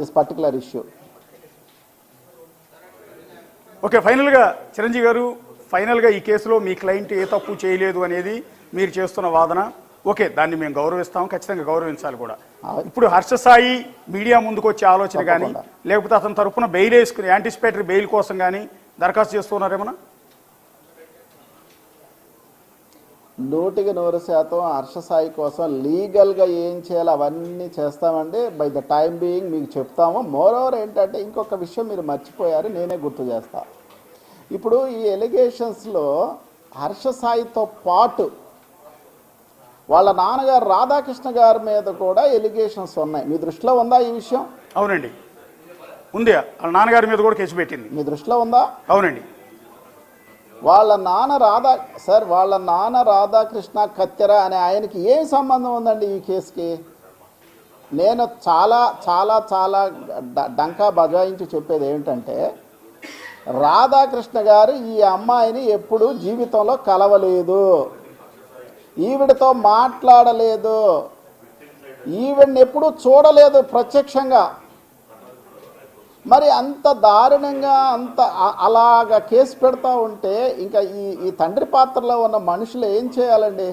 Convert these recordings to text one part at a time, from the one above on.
this particular issue. Okay, ఫైనల్గా చిరంజీవి గారు, ఫైనల్గా ఈ కేసులో మీ క్లయింట్ ఏ తప్పు చేయలేదు అనేది మీరు చేస్తున్న వాదన. ఓకే, దాన్ని మేము గౌరవిస్తాం, ఖచ్చితంగా గౌరవించాలి కూడా. ఇప్పుడు హర్ష సాయి మీడియా ముందుకు వచ్చే ఆలోచన కానీ, లేకపోతే అతని తరఫున బెయిల్ వేసుకుని యాంటిసిపేటరీ బెయిల్ కోసం కానీ దరఖాస్తు చేస్తున్నారేమన్నా? 100% హర్ష సాయి కోసం లీగల్గా ఏం చేయాలో అవన్నీ చేస్తామండి. బై ద టైం బీయింగ్ మీకు చెప్తాము. మోరోవర్ ఏంటంటే ఇంకొక విషయం మీరు మర్చిపోయారు, నేనే గుర్తు చేస్తా. ఇప్పుడు ఈ ఎలిగేషన్స్లో హర్ష సాయితో పాటు వాళ్ళ నాన్నగారు రాధాకృష్ణ గారి మీద కూడా ఎలిగేషన్స్ ఉన్నాయి. మీ దృష్టిలో ఉందా ఈ విషయం? అవునండి, ఉంది. వాళ్ళ నాన్నగారి మీద కూడా కేసు పెట్టింది. మీ దృష్టిలో ఉందా? అవునండి. వాళ్ళ నాన్న రాధాకృష్ణ కత్తెర అనే ఆయనకి ఏం సంబంధం ఉందండి ఈ కేసుకి? నేను చాలా చాలా చాలా డంకా బజాయించి చెప్పేది ఏమిటంటే, రాధాకృష్ణ గారు ఈ అమ్మాయిని ఎప్పుడూ జీవితంలో కలవలేదు, ఈవిడతో మాట్లాడలేదు, ఈవిడ్ని ఎప్పుడూ చూడలేదు ప్రత్యక్షంగా. మరి అంత దారుణంగా అలాగా కేసు పెడతా ఉంటే ఇంకా ఈ తండ్రి పాత్రలో ఉన్న మనుషులు ఏం చేయాలండి?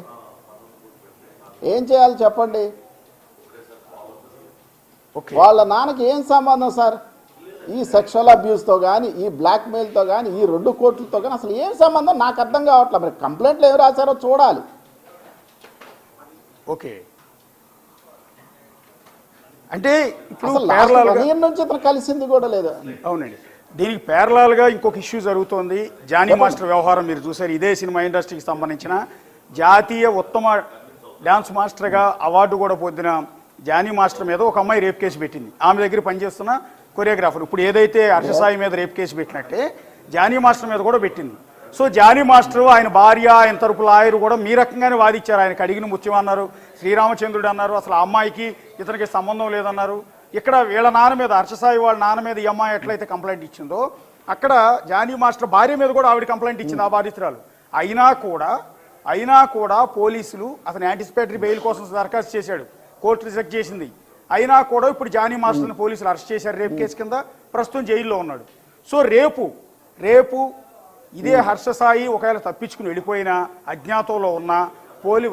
ఏం చేయాలి చెప్పండి? వాళ్ళ నాన్నకి ఏం సంబంధం సార్ ఈ సెక్షువల్ అబ్యూస్తో కానీ, ఈ బ్లాక్మెయిల్తో కానీ, ఈ 2 కోట్లతో కానీ అసలు ఏం సంబంధం? నాకు అర్థం కావట్లేదు. మరి కంప్లైంట్లు ఏమి రాశారో చూడాలి. ఓకే, అంటే ఇప్పుడు నుంచి ఇతను కలిసింది కూడా లేదు. అవునండి, దీనికి ప్యారలాల్గా ఇంకొక ఇష్యూ జరుగుతోంది. జానీ మాస్టర్ వ్యవహారం మీరు చూసారు. ఇదే సినిమా ఇండస్ట్రీకి సంబంధించిన జాతీయ ఉత్తమ డ్యాన్స్ మాస్టర్గా అవార్డు కూడా పొందిన జానీ మాస్టర్ మీద ఒక అమ్మాయి రేప్ కేసు పెట్టింది. ఆమె దగ్గర పనిచేస్తున్న కొరియోగ్రాఫర్. ఇప్పుడు ఏదైతే హర్ష సాయి మీద రేప్ కేసు పెట్టినట్టే జానీ మాస్టర్ మీద కూడా పెట్టింది. సో జానీ మాస్టర్, ఆయన భార్య, ఆయన తరపు లాయర్ కూడా మీ రకంగానే వాదించారు. ఆయనకు అడిగిన ముత్యం అన్నారు, శ్రీరామచంద్రుడు అన్నారు, అసలు ఆ అమ్మాయికి ఇతనికి సంబంధం లేదన్నారు. ఇక్కడ వీళ్ళ నాన్న మీద, హర్ష సాయి వాళ్ళ నాన్న మీద ఈ అమ్మాయి ఎట్లయితే కంప్లైంట్ ఇచ్చిందో, అక్కడ జానీ మాస్టర్ భార్య మీద కూడా ఆవిడ కంప్లైంట్ ఇచ్చింది, ఆ బాధితురాలు. అయినా కూడా పోలీసులు అతను యాంటిసిపేటరీ బెయిల్ కోసం దరఖాస్తు చేశాడు, కోర్టు రిజెక్ట్ చేసింది. అయినా కూడా ఇప్పుడు జానీ మాస్టర్ని పోలీసులు అరెస్ట్ చేశారు రేప్ కేసు కింద. ప్రస్తుతం జైల్లో ఉన్నాడు. సో రేపు ఇదే హర్ష సాయి ఒకవేళ తప్పించుకుని వెళ్ళిపోయినా, అజ్ఞాతంలో ఉన్న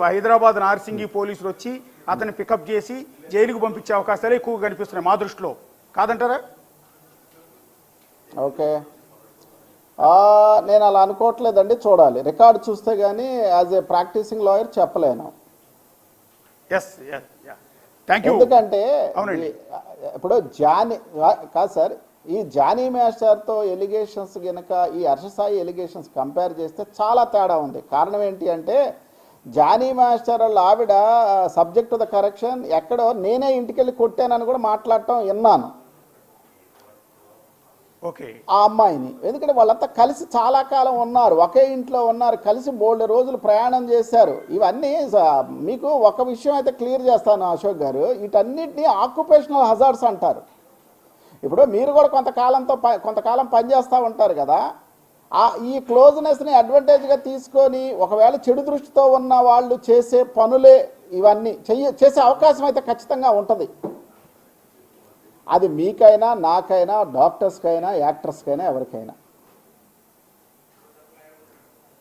హైదరాబాద్ నార్సింగి పోలీసులు వచ్చి అతన్ని పికప్ చేసి జైలుకు పంపించే అవకాశాలు ఎక్కువగా కనిపిస్తున్నాయి మా దృష్టిలో. కాదంటారా? ఓకే, నేను అలా అనుకోవట్లేదండి. చూడాలి, రికార్డు చూస్తే కానీ యాజ్ ఏ ప్రాక్టీసింగ్ లాయర్ చెప్పలేను. ఎందుకంటే ఇప్పుడు కాదు సార్, ఈ జానీ మాస్టర్తో ఎలిగేషన్స్ కనుక ఈ హర్ష సాయి ఎలిగేషన్స్ కంపేర్ చేస్తే చాలా తేడా ఉంది. కారణం ఏంటి అంటే, జానీ మాస్టర్ వాళ్ళ ఆవిడ సబ్జెక్ట్ టు ద కరెక్షన్ ఎక్కడో నేనే ఇంటికెళ్ళి కొట్టానని కూడా మాట్లాడటం విన్నాను ఆ అమ్మాయిని. ఎందుకంటే వాళ్ళంతా కలిసి చాలా కాలం ఉన్నారు, ఒకే ఇంట్లో ఉన్నారు, కలిసి 3 రోజులు ప్రయాణం చేశారు. ఇవన్నీ మీకు ఒక విషయం అయితే క్లియర్ చేస్తాను అశోక్ గారు, వీటన్నిటినీ ఆక్యుపేషనల్ హజార్డ్స్ అంటారు. ఇప్పుడు మీరు కూడా కొంతకాలం పనిచేస్తూ ఉంటారు కదా, ఈ క్లోజ్నెస్ని అడ్వాంటేజ్గా తీసుకొని ఒకవేళ చెడు దృష్టితో ఉన్న వాళ్ళు చేసే పనులే ఇవన్నీ చేసే అవకాశం అయితే ఖచ్చితంగా ఉంటుంది. అది మీకైనా, నాకైనా, డాక్టర్స్కైనా, యాక్టర్స్కైనా, ఎవరికైనా.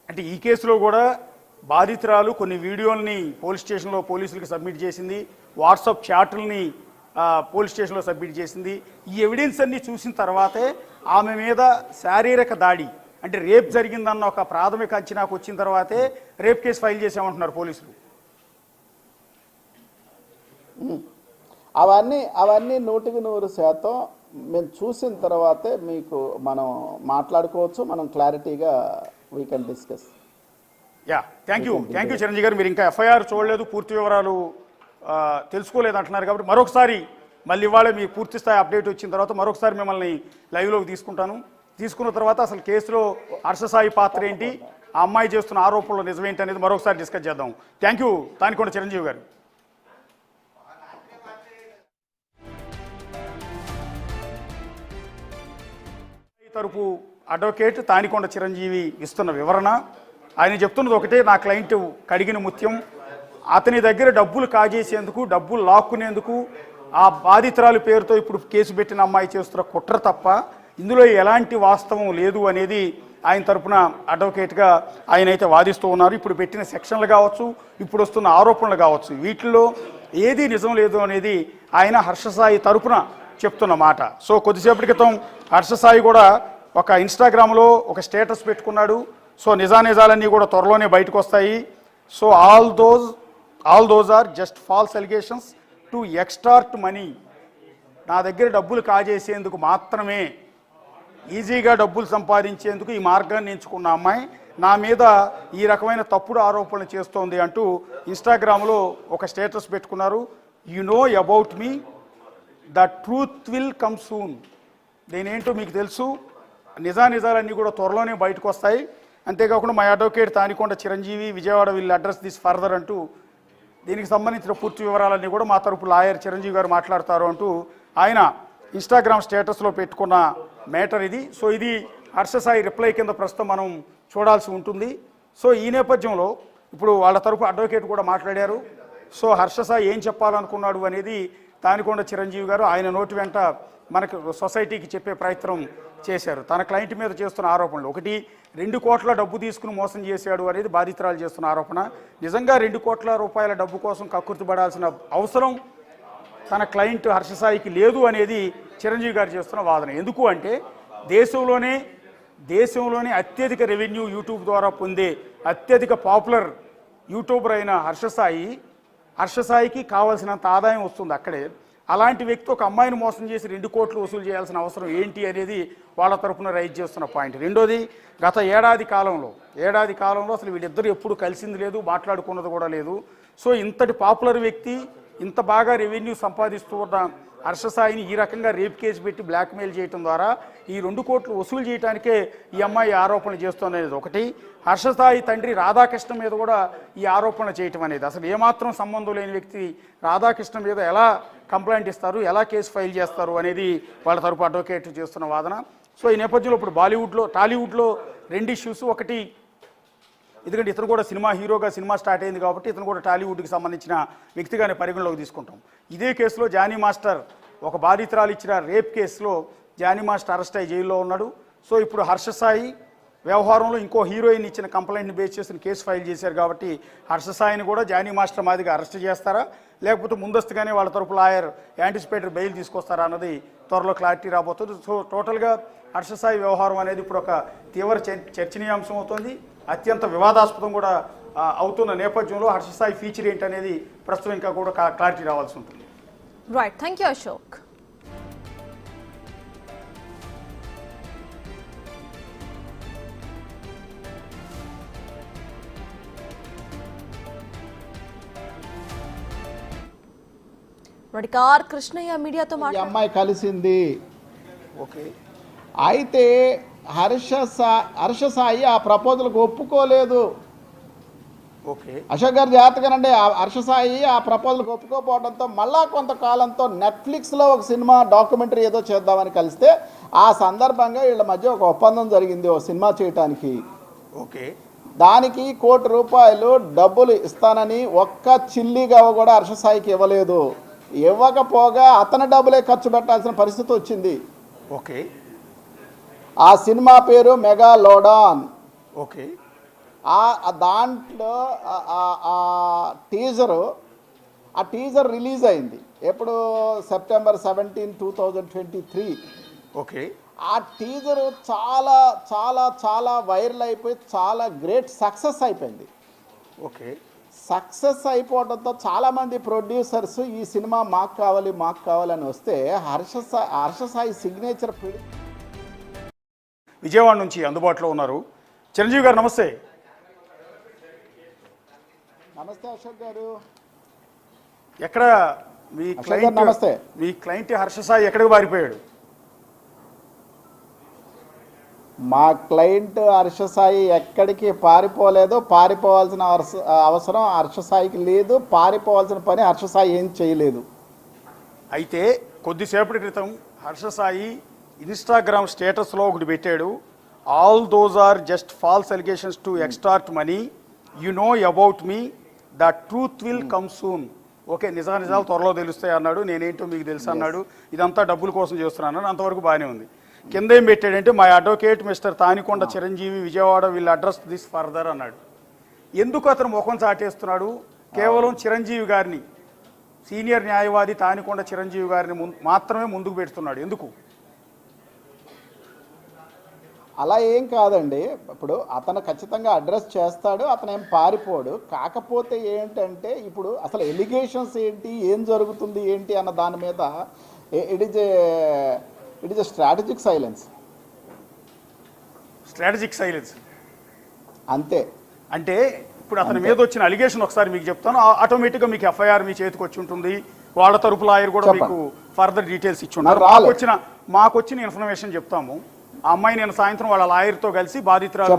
అంటే ఈ కేసులో కూడా బాధితురాలు కొన్ని వీడియోల్ని పోలీస్ స్టేషన్లో పోలీసులకు సబ్మిట్ చేసింది, వాట్సాప్ చాట్లని పోలీస్ స్టేషన్లో సబ్మిట్ చేసింది. ఈ ఎవిడెన్స్ అన్ని చూసిన తర్వాతే ఆమె మీద శారీరక దాడి అంటే రేప్ జరిగిందన్న ఒక ప్రాథమిక అంచనాకు వచ్చిన తర్వాతే రేప్ కేసు ఫైల్ చేసామంటున్నారు పోలీసులు. అవన్నీ 100% మేము చూసిన తర్వాతే మీకు మనం మాట్లాడుకోవచ్చు, మనం క్లారిటీగా we can discuss. Thank you Chiranjeevi గారు. మీరు ఇంకా ఎఫ్ఐఆర్ చూడలేదు, పూర్తి వివరాలు తెలుసుకోలేదు అంటున్నారు కాబట్టి మరొకసారి మళ్ళీ ఇవాళ మీ పూర్తి స్థాయి అప్డేట్ వచ్చిన తర్వాత మరొకసారి మిమ్మల్ని లైవ్లోకి తీసుకుంటాను. తీసుకున్న తర్వాత అసలు కేసులో హర్ష సాయి పాత్ర ఏంటి, ఆ అమ్మాయి చేస్తున్న ఆరోపణలు నిజమేంటి అనేది మరొకసారి డిస్కస్ చేద్దాం. థ్యాంక్ యూ తానికొండ చిరంజీవి గారు. తరపు అడ్వకేట్ తానికొండ చిరంజీవి ఇస్తున్న వివరణ. ఆయన చెప్తున్నది ఒకటే, నా క్లయింట్ కడిగిన ముత్యం, అతని దగ్గర డబ్బులు కాజేసేందుకు, డబ్బులు లాక్కునేందుకు ఆ బాధితురాలి పేరుతో ఇప్పుడు కేసు పెట్టిన అమ్మాయి చేస్తున్న కుట్ర తప్ప ఇందులో ఎలాంటి వాస్తవం లేదు అనేది ఆయన తరపున అడ్వకేట్గా ఆయన అయితే వాదిస్తూ ఉన్నారు. ఇప్పుడు పెట్టిన సెక్షన్లు కావచ్చు, ఇప్పుడు వస్తున్న ఆరోపణలు కావచ్చు, వీటిల్లో ఏది నిజం లేదు అనేది ఆయన హర్షసాయి తరపున చెప్తున్న మాట. సో కొద్దిసేపటి క్రితం హర్షసాయి కూడా ఒక ఇన్స్టాగ్రామ్లో ఒక స్టేటస్ పెట్టుకున్నాడు. సో నిజానిజాలన్నీ కూడా త్వరలోనే బయటకు వస్తాయి. So all those are just false allegations to extort money. నా దగ్గర డబ్బులు కాజేసేందుకు మాత్రమే, ఈజీగా డబ్బులు సంపాదించేందుకు ఈ మార్గాన్ని ఎంచుకున్న అమ్మాయి నా మీద ఈ రకమైన తప్పుడు ఆరోపణలు చేస్తోంది అంటూ ఇన్స్టాగ్రామ్లో ఒక స్టేటస్ పెట్టుకున్నారు. You know about me, the truth will come soon. నేనేంటో మీకు తెలుసు, నిజానిజాలన్నీ కూడా త్వరలోనే బయటకు వస్తాయి. అంతేకాకుండా my advocate Tanikonda Chiranjeevi, Vijayawada will address this further అంటూ దీనికి సంబంధించిన పూర్తి వివరాలన్నీ కూడా మా తరపు లాయర్ చిరంజీవి గారు మాట్లాడతారు అంటూ ఆయన ఇన్స్టాగ్రామ్ స్టేటస్లో పెట్టుకున్న మ్యాటర్ ఇది. సో ఇది హర్షసాయి రిప్లై కింద ప్రస్తుతం మనం చూడాల్సి ఉంటుంది. సో ఈ నేపథ్యంలో ఇప్పుడు వాళ్ళ తరపు అడ్వకేట్ కూడా మాట్లాడారు. సో హర్షసాయి ఏం చెప్పాలనుకున్నాడు అనేది తానికొండ చిరంజీవి గారు ఆయన నోటి వెంట మనకు సొసైటీకి చెప్పే ప్రయత్నం చేశారు. తన క్లయింట్ మీద చేస్తున్న ఆరోపణలు, ఒకటి 2 కోట్ల డబ్బు తీసుకుని మోసం చేశాడు అనేది బాధితురాలు చేస్తున్న ఆరోపణ. నిజంగా 2 కోట్ల రూపాయల డబ్బు కోసం కక్కుర్తిపడాల్సిన అవసరం తన క్లయింట్ హర్షసాయికి లేదు అనేది చిరంజీవి గారు చేస్తున్న వాదన. ఎందుకు అంటే దేశంలోనే అత్యధిక రెవెన్యూ యూట్యూబ్ ద్వారా పొందే అత్యధిక పాపులర్ యూట్యూబర్ అయిన హర్షసాయికి కావాల్సినంత ఆదాయం వస్తుంది అక్కడే. అలాంటి వ్యక్తి ఒక అమ్మాయిని మోసం చేసి 2 కోట్లు వసూలు చేయాల్సిన అవసరం ఏంటి అనేది వాళ్ళ తరపున రైజ్ చేస్తున్న పాయింట్. రెండోది, గత ఏడాది కాలంలో అసలు వీళ్ళిద్దరూ ఎప్పుడు కలిసింది లేదు, మాట్లాడుకున్నది కూడా లేదు. సో ఇంతటి పాపులర్ వ్యక్తి, ఇంత బాగా రెవెన్యూ సంపాదిస్తూ ఉన్న హర్షసాయిని ఈ రకంగా రేప్ కేసు పెట్టి బ్లాక్మెయిల్ చేయడం ద్వారా ఈ 2 కోట్లు వసూలు చేయడానికే ఈ అమ్మాయి ఆరోపణలు చేస్తోందనేది ఒకటి. హర్షసాయి తండ్రి రాధాకృష్ణ మీద కూడా ఈ ఆరోపణలు చేయటం అనేది, అసలు ఏమాత్రం సంబంధం లేని వ్యక్తి రాధాకృష్ణ మీద ఎలా కంప్లైంట్ ఇస్తారు, ఎలా కేసు ఫైల్ చేస్తారు అనేది వాళ్ళ తరపు అడ్వకేట్ చేస్తున్న వాదన. సో ఈ నేపథ్యంలో ఇప్పుడు టాలీవుడ్లో 2 ఇష్యూస్. ఒకటి, ఎందుకంటే ఇతను కూడా సినిమా హీరోగా సినిమా స్టార్ట్ అయింది కాబట్టి ఇతను కూడా టాలీవుడ్కి సంబంధించిన వ్యక్తిగానే పరిగణలోకి తీసుకుంటాం. ఇదే కేసులో జానీ మాస్టర్, ఒక బాధితురాలు ఇచ్చిన రేప్ కేసులో జానీ మాస్టర్ అరెస్ట్ అయ్యి జైల్లో ఉన్నాడు. సో ఇప్పుడు హర్షసాయి వ్యవహారంలో ఇంకో హీరోయిన్ ఇచ్చిన కంప్లైంట్ని బేస్ చేసిన కేసు ఫైల్ చేశారు కాబట్టి హర్షసాయిని కూడా జానీ మాస్టర్ మాదిగా అరెస్ట్ చేస్తారా, లేకపోతే ముందస్తుగానే వాళ్ళ తరపు లాయర్ యాంటిసిపేటరీ బెయిల్ తీసుకొస్తారా అన్నది త్వరలో క్లారిటీ రాబోతుంది. సో టోటల్గా హర్షసాయి వ్యవహారం అనేది ఇప్పుడు ఒక తీవ్ర చర్చనీయాంశం అవుతుంది, అత్యంత వివాదాస్పదం కూడా అవుతున్న నేపథ్యంలో హర్షసాయి ఫీచర్ ఏంటనేది ప్రస్తుతం ఇంకా కూడా క్లారిటీ రావాల్సి ఉంటుంది. Right, thank you Ashok. కార్ కృష్ణయ్య మీడియాతో ఈ అమ్మాయి కలిసింది. ఓకే, అయితే హర్షసాయి ఆ ప్రపోజల్కి ఒప్పుకోలేదు. ఓకే, అశోక్ గారు జాగ్రత్తగానండి. హర్షసాయి ఆ ప్రపోజల్కి ఒప్పుకోకపోవడంతో మళ్ళా కొంతకాలంతో నెట్ఫ్లిక్స్లో ఒక సినిమా డాక్యుమెంటరీ ఏదో చేద్దామని కలిస్తే ఆ సందర్భంగా వీళ్ళ మధ్య ఒక ఒప్పందం జరిగింది ఓ సినిమా చేయటానికి. ఓకే, దానికి ₹1 కోటి డబ్బులు ఇస్తానని ఒక్క చిల్లిగా కూడా హర్షసాయికి ఇవ్వలేదు. ఇవ్వకపోగా అతని డబ్బులే ఖర్చు పెట్టాల్సిన పరిస్థితి వచ్చింది. ఓకే, ఆ సినిమా పేరు మెగాలోడాన్. ఓకే, దాంట్లో టీజర్ రిలీజ్ అయింది ఎప్పుడు, సెప్టెంబర్ 17, 2023. ఓకే, ఆ టీజర్ చాలా చాలా చాలా వైరల్ అయిపోయి చాలా గ్రేట్ సక్సెస్ అయిపోయింది. ఓకే, సక్సెస్ అయిపోవడంతో చాలామంది ప్రొడ్యూసర్స్ ఈ సినిమా మాకు కావాలని వస్తే హర్షసాయి సిగ్నేచర్ విజయవాడ నుంచి అందుబాటులో ఉన్నారు చిరంజీవి గారు. నమస్తే. నమస్తే అశోక్ గారు. ఎక్కడ మీ క్లయింట్? నమస్తే. మీ క్లయింట్ హర్షసాయి ఎక్కడికి పారిపోయాడు? మా క్లయింట్ హర్షసాయి ఎక్కడికి పారిపోలేదు. పారిపోవాల్సిన అవసరం హర్షసాయికి లేదు. పారిపోవాల్సిన పని హర్షసాయి ఏం చేయలేదు. అయితే కొద్దిసేపటి క్రితం హర్షసాయి ఇన్స్టాగ్రామ్ స్టేటస్లో ఒకటి పెట్టాడు, all those are just false allegations to extort money, you know about me, the truth will come soon. Okay నిజాలు త్వరలో తెలుస్తాయి అన్నాడు, నేనేంటో మీకు తెలుసు అన్నాడు, ఇదంతా డబ్బుల కోసం చేస్తున్నాను, అంతవరకు బాగానే ఉంది. కింద ఏం పెట్టాడంటే my advocate mister Tanikonda Chiranjeevi Vijayawada will address this further అన్నాడు. ఎందుకు అతను ముఖం చాటేస్తున్నాడు? కేవలం చిరంజీవి గారిని, సీనియర్ న్యాయవాది తానికొండ చిరంజీవి గారిని మాత్రమే ముందుకు పెడుతున్నాడు. ఎందుకు? అలా ఏం కాదండి. ఇప్పుడు అతను ఖచ్చితంగా అడ్రస్ చేస్తాడు, అతను ఏం పారిపోడు. కాకపోతే ఏంటంటే ఇప్పుడు అసలు ఎలిగేషన్స్ ఏంటి, ఏం జరుగుతుంది ఏంటి అన్న దాని మీద it is a strategic silence. Strategic silence అంతే. అంటే ఇప్పుడు అతని మీద వచ్చిన అలిగేషన్ ఒకసారి మీకు చెప్తాను, ఆటోమేటిక్గా మీకు ఎఫ్ఐఆర్ మీ చేతికి వచ్చి ఉంటుంది, వాళ్ళ తరపు లాయర్ కూడా మీకు ఫర్దర్ డీటెయిల్స్ ఇచ్చి ఉన్నారు. మాకు వచ్చిన ఇన్ఫర్మేషన్ చెప్తాము. ఆ అమ్మాయి నేను సాయంత్రం వాళ్ళ లాయర్తో కలిసి బాధితురాలు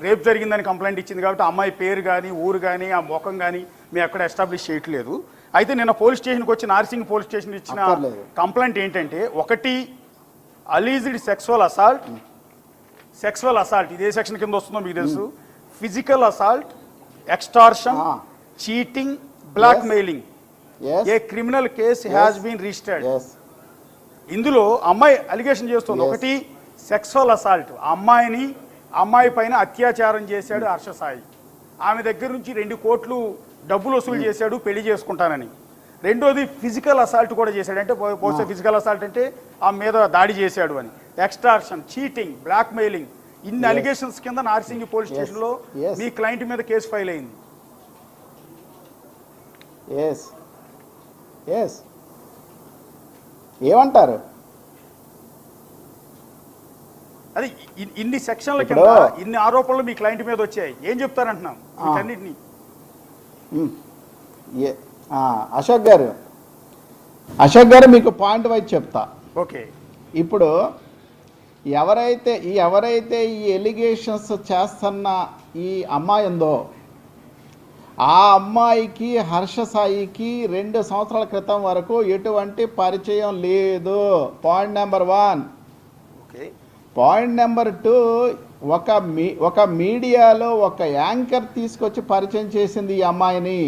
రేప్ జరిగిందని కంప్లైంట్ ఇచ్చింది కాబట్టి ఆ అమ్మాయి పేరు కానీ ఊరు కానీ ఆ ముఖం కానీ మేము ఎక్కడ ఎస్టాబ్లిష్ చేయట్లేదు. అయితే నిన్న పోలీస్ స్టేషన్కి వచ్చి నార్సింగ్ పోలీస్ స్టేషన్ ఇచ్చిన కంప్లైంట్ ఏంటంటే, ఒకటి అలీజ్డ్ సెక్సువల్ అసాల్ట్, ఇదే సెక్షన్ కింద వస్తుందో మీకు తెలుసు, physical assault, extortion, cheating, blackmailing, a criminal case has been registered. ఇందులో అమ్మాయి అలిగేషన్ చేస్తుంది, ఒకటి సెక్సువల్ అసాల్ట్, అమ్మాయి పైన అత్యాచారం చేశాడు హర్ష సాయి, ఆమె దగ్గర నుంచి 2 కోట్లు డబ్బులు వసూలు చేశాడు పెళ్లి చేసుకుంటానని. రెండోది ఫిజికల్ అసాల్ట్ కూడా చేశాడు, అంటే పోతే ఫిజికల్ అసాల్ట్ అంటే ఆమె మీద దాడి చేశాడు అని. ఎక్స్టార్షన్, చీటింగ్, బ్లాక్ మెయిలింగ్, ఇన్ని అలిగేషన్స్ కింద నార్సింగి పోలీస్ స్టేషన్లో మీ క్లయింట్ మీద కేసు ఫైల్ అయింది. ఏమంటారు? అది ఇన్ని సెక్షన్ల కింద ఇన్ని ఆరోపణలు మీ క్లయింట్ మీద వచ్చాయి, ఏం చెప్తారంటున్నాం వీటన్నిటిని? అశోక్ గారు మీకు పాయింట్ వైజ్ చెప్తా. ఓకే, ఇప్పుడు ఎవరైతే ఈ ఎలిగేషన్స్ చేస్తున్న ఈ అమ్మాయి ఉందో, ఆ అమ్మాయికి హర్ష సాయికి 2 సంవత్సరాల క్రితం వరకు ఎటువంటి పరిచయం లేదు. Point number 1. పాయింట్ నెంబర్ 2, ఒక మీడియాలో ఒక యాంకర్ తీసుకొచ్చి పరిచయం చేసింది ఈ అమ్మాయిని.